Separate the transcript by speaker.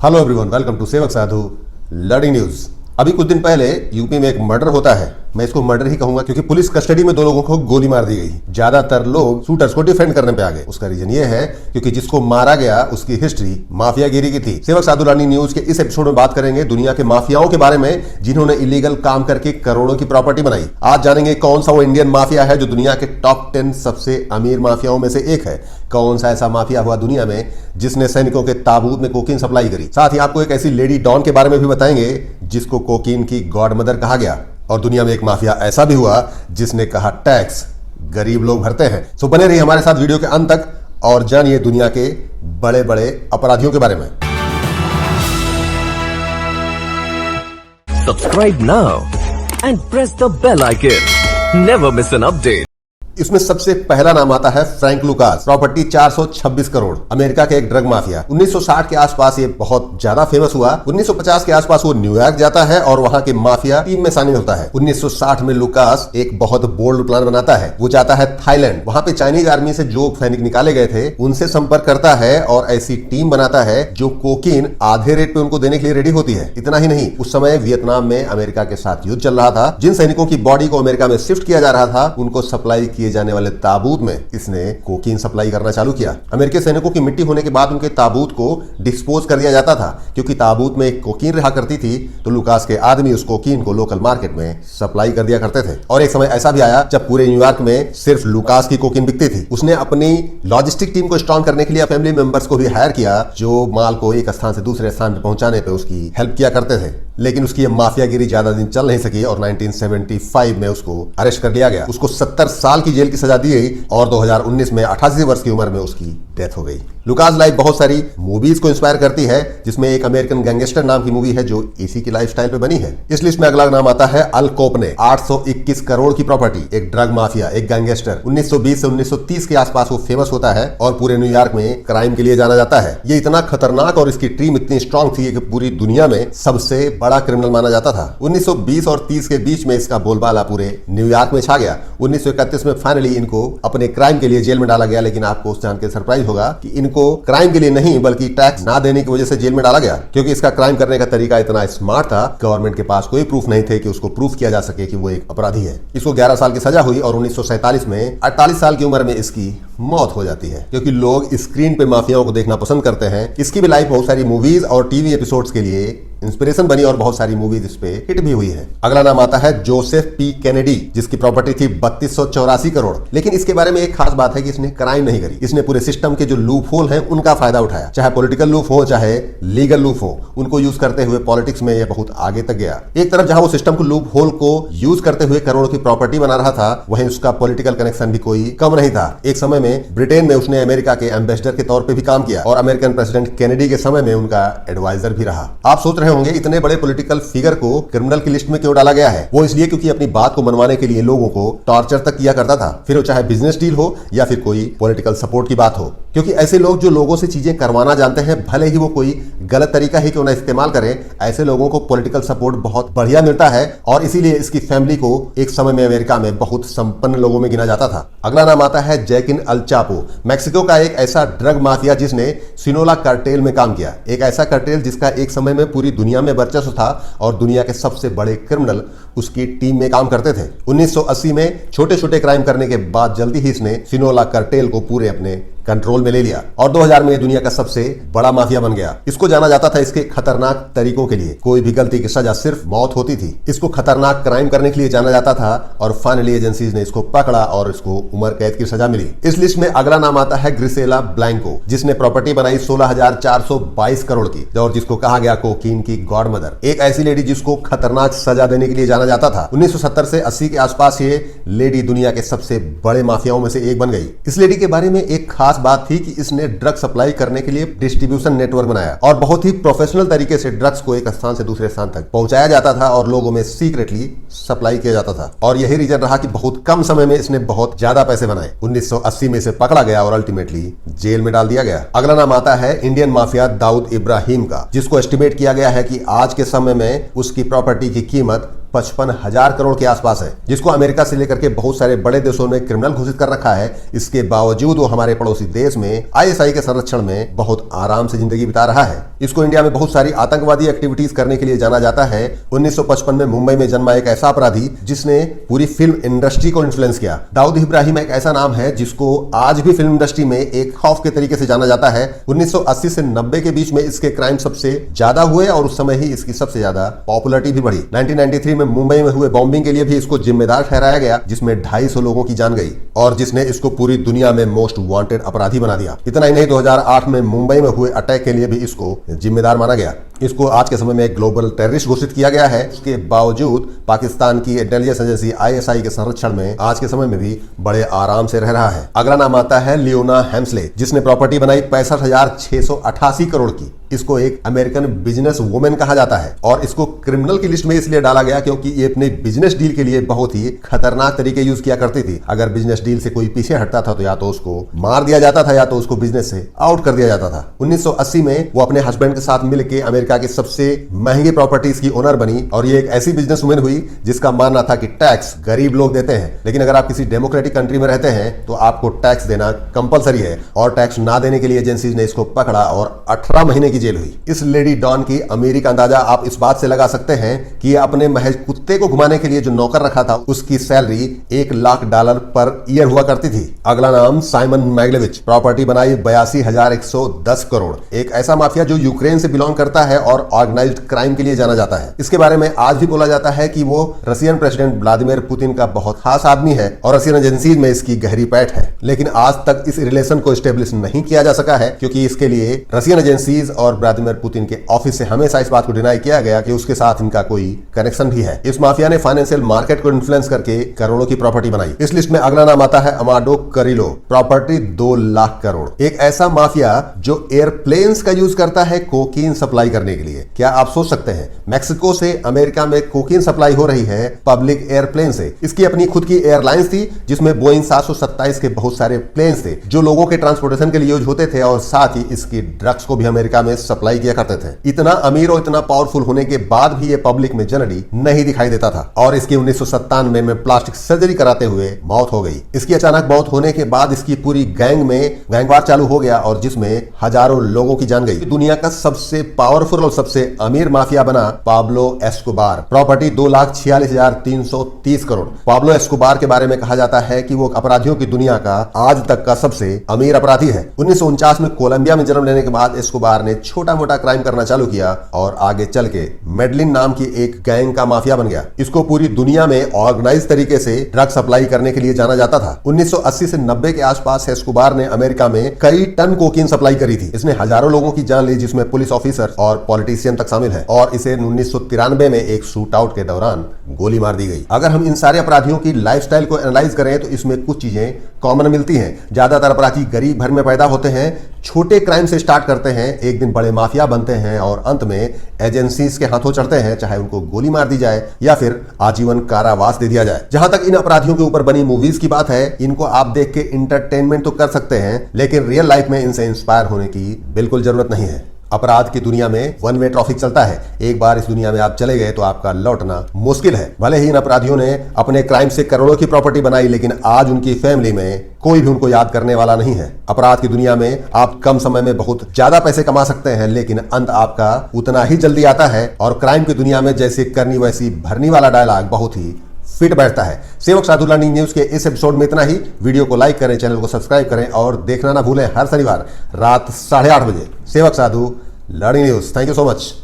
Speaker 1: Hello everyone, welcome to सेवक Sadhu learning news. अभी कुछ दिन पहले यूपी में एक मर्डर होता है। मैं इसको मर्डर ही कहूंगा क्योंकि पुलिस कस्टडी में दो लोगों को गोली मार दी गई। ज्यादातर लोग शूटर्स को डिफेंड करने पे आ गए। उसका रीजन ये है क्योंकि जिसको मारा गया उसकी हिस्ट्री माफियागिरी की थी। सेवक साधु लर्निंग न्यूज के इस एपिसोड में बात करेंगे दुनिया के माफियाओं के बारे में जिन्होंने इलीगल काम करके करोड़ों की प्रॉपर्टी बनाई। आज जानेंगे कौन सा वो इंडियन माफिया है जो दुनिया के टॉप 10 सबसे अमीर माफियाओं में से एक है। कौन सा ऐसा माफिया हुआ दुनिया में जिसने सैनिकों के ताबूत में कोकीन सप्लाई करी। साथ ही आपको एक ऐसी लेडी डॉन के बारे में भी बताएंगे जिसको कोकीन की गॉड मदर कहा गया। और दुनिया में एक माफिया ऐसा भी हुआ जिसने कहा टैक्स गरीब लोग भरते हैं। सो बने रहिए हमारे साथ वीडियो के अंत तक और जानिए दुनिया के बड़े बड़े अपराधियों के बारे में।
Speaker 2: Subscribe now and press the bell icon. Never miss an update.
Speaker 1: इसमें सबसे पहला नाम आता है Frank Lucas. Property 426 crore. America के एक ड्रग माफिया। 1960 के आसपास ये बहुत ज्यादा फेमस हुआ। 1950 के आसपास वो न्यूयॉर्क जाता है और वहां के माफिया टीम में शामिल होता है। 1960 में लुकास एक बहुत बोल्ड प्लान बनाता है। वो जाता है थाईलैंड। वहां पे चाइनीज आर्मी से जो सैनिक निकाले गए थे उनसे संपर्क करता है और ऐसी टीम बनाता है जो कोकीन आधे रेट पे उनको देने के लिए रेडी होती है। इतना ही नहीं, उस समय वियतनाम में अमेरिका के साथ युद्ध चल रहा था। जिन सैनिकों की बॉडी को अमेरिका में शिफ्ट किया जा रहा था उनको सप्लाई किए जाने वाले ताबूत में इसने कोकीन सप्लाई करना चालू किया। अमेरिकी सैनिकों की मिट्टी होने के बाद उनके ताबूत को डिस्पोज कर दिया जाता था क्योंकि ताबूत में एक कोकीन रहा करती थी तो लुकास के आदमी उस कोकीन को लोकल मार्केट में सप्लाई कर दिया करते थे। और एक समय ऐसा भी आया जब पूरे न्यूयॉर्क में सिर्फ लुकास की कोकीन बिकती थी। उसने अपनी लॉजिस्टिक टीम को स्ट्रॉन्ग करने के लिए फैमिली मेंबर्स को भी हायर किया जो माल को एक स्थान से दूसरे स्थान पर पहुंचाने पर उसकी हेल्प किया करते थे। लेकिन उसकी ये माफियागिरी ज्यादा दिन चल नहीं सकी और 1975 में उसको अरेस्ट कर लिया गया। उसको 70 साल की जेल की सजा दी गई और 2019 में 88 वर्ष की उम्र में उसकी डेथ हो गई। लुकास लाइफ बहुत सारी मूवीज को इंस्पायर करती है जिसमें एक अमेरिकन गैंगस्टर नाम की मूवी है जो इसी की लाइफस्टाइल पे बनी है। इस लिस्ट में अगला नाम आता है अल कोपने। 821 करोड़ की प्रॉपर्टी। एक ड्रग माफिया, एक गैंगस्टर। 1920 से 1930 के आसपास वो फेमस होता है और पूरे न्यूयॉर्क में क्राइम के लिए जाना जाता है। ये इतना खतरनाक और इसकी टीम इतनी स्ट्रांग थी कि पूरी दुनिया में सबसे बड़ा क्रिमिनल माना जाता था। 1920 और 30 के बीच में इसका बोलबाला पूरे न्यूयॉर्क में छा गया। 1931 में फाइनली इनको अपने क्राइम के लिए जेल में डाला गया। लेकिन आपको जान के सरप्राइज होगा कि इनको क्राइम के लिए नहीं बल्कि टैक्स ना देने की वजह से जेल में डाला गया क्योंकि इसका क्राइम करने का तरीका इतना स्मार्ट था। गवर्नमेंट के पास कोई प्रूफ नहीं थे कि उसको प्रूफ किया जा सके कि वो एक अपराधी है। इसको 11 साल की सजा हुई और 1947 में 48 साल की उम्र में इसकी मौत हो जाती है क्योंकि लोग स्क्रीन पे माफियाओं को देखना पसंद करते हैं। इसकी भी लाइफ बहुत सारी मूवीज और टीवी एपिसोड्स के लिए इंस्पिरेशन बनी और बहुत सारी मूवीज इस पे हिट भी हुई है। अगला नाम आता है जोसेफ पी कैनेडी जिसकी प्रॉपर्टी थी 3284 करोड़। लेकिन इसके बारे में एक खास बात है कि इसने क्राइम नहीं करी। इसने पूरे सिस्टम के जो लूप होल है उनका फायदा उठाया। चाहे पॉलिटिकल लूप हो चाहे लीगल लूप हो, उनको यूज करते हुए पॉलिटिक्स में यह बहुत आगे तक गया। एक तरफ जहां वो सिस्टम को लूप होल को यूज करते हुए करोड़ों की प्रॉपर्टी बना रहा था वहीं उसका पॉलिटिकल कनेक्शन भी कोई कम नहीं था। एक समय में ब्रिटेन में उसने अमेरिका के एम्बेसडर के तौर पर भी काम किया और अमेरिकन प्रेसिडेंट कैनेडी के समय में उनका एडवाइजर भी रहा। आप सोच रहे होंगे इतने बड़े पॉलिटिकल फिगर को क्रिमिनल की लिस्ट में क्यों डाला गया है। वो इसलिए क्योंकि अपनी बात को मनवाने के लिए लोगों को टॉर्चर तक किया करता था, फिर वो चाहे बिजनेस डील हो या फिर कोई पॉलिटिकल सपोर्ट की बात हो। क्योंकि ऐसे लोग जो लोगों से चीजें करवाना जानते हैं भले ही वो कोई गलत तरीका ही क्यों ना इस्तेमाल करें, ऐसे लोगों को पॉलिटिकल सपोर्ट बहुत बढ़िया मिलता है और इसीलिए इसकी फैमिली को एक समय में अमेरिका में बहुत संपन्न लोगों में गिना जाता था। अगला नाम आता है जैकिन अल चापो। मैक्सिको का एक ऐसा ड्रग माफिया जिसने सिनोला कार्टेल में काम किया। एक ऐसा कार्टेल जिसका एक समय में पूरी दुनिया में वर्चस्व था और दुनिया के सबसे बड़े क्रिमिनल उसकी टीम में काम करते थे। 1980 में छोटे छोटे क्राइम करने के बाद जल्दी ही इसने सिनोला कार्टेल को पूरे अपने कंट्रोल में ले लिया और 2000 में दुनिया का सबसे बड़ा माफिया बन गया। इसको जाना जाता था इसके खतरनाक तरीकों के लिए। कोई भी गलती की सजा सिर्फ मौत होती थी। इसको खतरनाक क्राइम करने के लिए जाना जाता था और फाइनली एजेंसीज ने इसको पकड़ा और इसको उम्र कैद की सजा मिली। इस लिस्ट में अगला नाम आता है ग्रिसेला ब्लैंको जिसने प्रॉपर्टी बनाई 16,422 करोड़ की और जिसको कहा गया कोकीन की गॉड मदर। एक ऐसी लेडी जिसको खतरनाक सजा देने के लिए जाना जाता था। 1970 से 80 के आसपास ये लेडी दुनिया के सबसे बड़े माफियाओं में से एक बन गई। इस लेडी के बारे में एक खास बात थी कि इसने ड्रग सप्लाई करने के लिए डिस्ट्रीब्यूशन नेटवर्क बनाया और बहुत ही प्रोफेशनल तरीके से ड्रग्स को एक स्थान से दूसरे स्थान तक पहुंचाया जाता था और लोगों में सीक्रेटली सप्लाई किया जाता था। और यही रीजन रहा कि बहुत कम समय में इसने बहुत ज्यादा पैसे बनाए। 1980 में इसे पकड़ा गया और अल्टीमेटली जेल में डाल दिया गया। अगला नाम आता है इंडियन माफिया दाऊद इब्राहिम का जिसको एस्टिमेट किया गया है कि आज के समय में उसकी प्रॉपर्टी की कीमत 55,000 करोड़ के आसपास है, जिसको अमेरिका से लेकर के बहुत सारे बड़े देशों ने क्रिमिनल घोषित कर रखा है। इसके बावजूद वो हमारे पड़ोसी देश में आईएसआई के संरक्षण में बहुत आराम से जिंदगी बिता रहा है। इसको इंडिया में बहुत सारी आतंकवादी एक्टिविटीज करने के लिए जाना जाता है। 1955 में मुंबई में जन्मा एक ऐसा अपराधी जिसने पूरी फिल्म इंडस्ट्री को इन्फ्लुएंस किया। दाऊद इब्राहिम एक ऐसा नाम है जिसको आज भी फिल्म इंडस्ट्री में एक खौफ के तरीके से जाना जाता है। 1980 से 90 के बीच में इसके क्राइम सबसे ज्यादा हुए और उस समय ही इसकी सबसे ज्यादा पॉपुलैरिटी भी बढ़ी। 1993 में मुंबई में हुए बॉम्बिंग के लिए भी इसको जिम्मेदार ठहराया गया, जिसमें 250 लोगों की जान गई और जिसने इसको पूरी दुनिया में मोस्ट वांटेड अपराधी बना दिया। इतना ही नहीं, 2008 में मुंबई में हुए अटैक के लिए भी इसको जिम्मेदार माना गया। इसको आज के समय में एक ग्लोबल टेररिस्ट घोषित किया गया है। इसके बावजूद पाकिस्तान की इंटेलिजेंस एजेंसी आईएसआई के संरक्षण में आज के समय में भी बड़े आराम से रह रहा है। अगला नाम आता है लियोना हेम्सले, जिसने प्रॉपर्टी बनाई 65,688 करोड़ की। इसको एक अमेरिकन बिजनेस वुमेन कहा जाता है और इसको क्रिमिनल की लिस्ट में इसलिए डाला गया क्योंकि ये अपने बिजनेस डील के लिए बहुत ही खतरनाक तरीके यूज किया करती थी। अगर बिजनेस डील से कोई पीछे हटता था तो या तो उसको मार दिया जाता था या तो उसको बिजनेस से आउट कर दिया जाता था। 1980 में वो अपने हस्बैंड के साथ मिलकर अमेरिका की सबसे महंगी प्रॉपर्टीज की ओनर बनी और ये एक ऐसी बिजनेस वुमेन हुई जिसका मानना था कि टैक्स गरीब लोग देते हैं, लेकिन अगर आप किसी डेमोक्रेटिक कंट्री में रहते हैं तो आपको टैक्स देना कंपलसरी है और टैक्स ना देने के लिए एजेंसीज ने इसको पकड़ा और 18 महीने की जेल हुई। इस लेडी डॉन की अमीरी का अंदाजा आप इस बात से लगा सकते हैं कि अपने महज कुत्ते को घुमाने के लिए जो नौकर रखा था उसकी सैलरी $1,00,000 पर ईयर हुआ करती थी। अगला नाम साइमन मैग्लेविच, प्रॉपर्टी बनाई 82,110 करोड़। एक ऐसा माफिया जो यूक्रेन से बिलोंग करता है और ऑर्गेनाइज्ड क्राइम के लिए जाना जाता है। इसके बारे में आज भी बोला जाता है कि वो रशियन प्रेसिडेंट व्लादिमीर पुतिन का बहुत खास आदमी है और रशियन एजेंसीज में इसकी गहरी पैठ है, लेकिन आज तक इस रिलेशन को स्टेब्लिश नहीं किया जा सका है क्योंकि इसके लिए रशियन एजेंसीज और व्लादिमीर पुतिन के ऑफिस से हमेशा इस बात को डिनाई किया गया कि उसके साथ इनका कोई कनेक्शन भी है। इस माफिया ने फाइनेंशियल मार्केट को इन्फ्लुएंस करके करोड़ों की प्रॉपर्टी बनाई। इस लिस्ट में अगला नाम आता है अमाडो करिलो, प्रॉपर्टी 2 लाख करोड़। एक ऐसा माफिया जो एयरप्लेन्स का यूज करता है कोकीन सप्लाई करने के लिए। क्या आप सोच सकते हैं मैक्सिको से अमेरिका में कोकीन सप्लाई हो रही है पब्लिक एयरप्लेन से। इसकी अपनी खुद की एयरलाइंस थी जिसमें बोइंग 727 के बहुत सारे प्लेन्स थे जो लोगों के ट्रांसपोर्टेशन के लिए यूज होते थे और साथ ही इसकी ड्रग्स को भी अमेरिका में सप्लाई किया करते थे। इतना अमीर और इतना पावरफुल होने के बाद भी ये पब्लिक में जनरली नहीं दिखाई देता था और इसकी 1997 में प्लास्टिक सर्जरी कराते हुए मौत हो गई। इसकी अचानक मौत होने के बाद इसकी पूरी गैंग में गैंगवार चालू हो गया और जिसमें हजारों लोगों की जान गई। दुनिया का सबसे पावरफुल और सबसे अमीर माफिया बना Pablo Escobar, property 2,46,330 crore. Pablo Escobar के बारे में कहा जाता है कि वो अपराधियों की दुनिया का आज तक का सबसे अमीर अपराधी है। 1949 में कोलंबिया में जन्म लेने के बाद एस्कोबार ने छोटा मोटा क्राइम करना चालू किया और आगे चल के मेडलिन नाम की एक गैंग का माफिया बन गया। इसको पूरी दुनिया में ऑर्गेनाइज तरीके से ड्रग सप्लाई करने के लिए जाना जाता था। 1980 से 90 के आसपास एस्कोबार ने अमेरिका में कई टन कोकीन सप्लाई करी थी। इसने हजारों लोगों की जान ली जिसमें पुलिस ऑफिसर और पॉलिटिशियन तक शामिल है और इसे 1993 में एक शूट आउट के दौरान गोली मार दी गई। अगर हम इन सारे अपराधियों की लाइफस्टाइल को एनालाइज करें तो इसमें कुछ चीजें कॉमन मिलती हैं। ज्यादातर अपराधी गरीब घर में पैदा होते हैं, छोटे क्राइम से स्टार्ट करते हैं, एक दिन बड़े माफिया बनते हैं और अंत में एजेंसीज के हाथों चढ़ते हैं, चाहे उनको गोली मार दी जाए या फिर आजीवन कारावास दे दिया जाए। जहां तक इन अपराधियों के ऊपर बनी मूवीज की बात है, इनको आप देख के इंटरटेनमेंट तो कर सकते हैं लेकिन रियल लाइफ में इनसे इंस्पायर होने की बिल्कुल जरूरत नहीं है। अपराध की दुनिया में वन वे ट्रैफिक चलता है। एक बार इस दुनिया में आप चले गए तो आपका लौटना मुश्किल है। भले ही इन अपराधियों ने अपने क्राइम से करोड़ों की प्रॉपर्टी बनाई लेकिन आज उनकी फैमिली में कोई भी उनको याद करने वाला नहीं है। अपराध की दुनिया में आप कम समय में बहुत ज्यादा पैसे कमा सकते हैं लेकिन अंत आपका उतना ही जल्दी आता है और क्राइम की दुनिया में जैसे करनी वैसी भरनी वाला डायलॉग बहुत ही फिट बैठता है। सेवक साधु लर्निंग न्यूज के इस एपिसोड में इतना ही। वीडियो को लाइक करें, चैनल को सब्सक्राइब करें और देखना ना भूलें हर शनिवार रात 8:30 बजे Sevak Sadhu learning news. Thank you so much.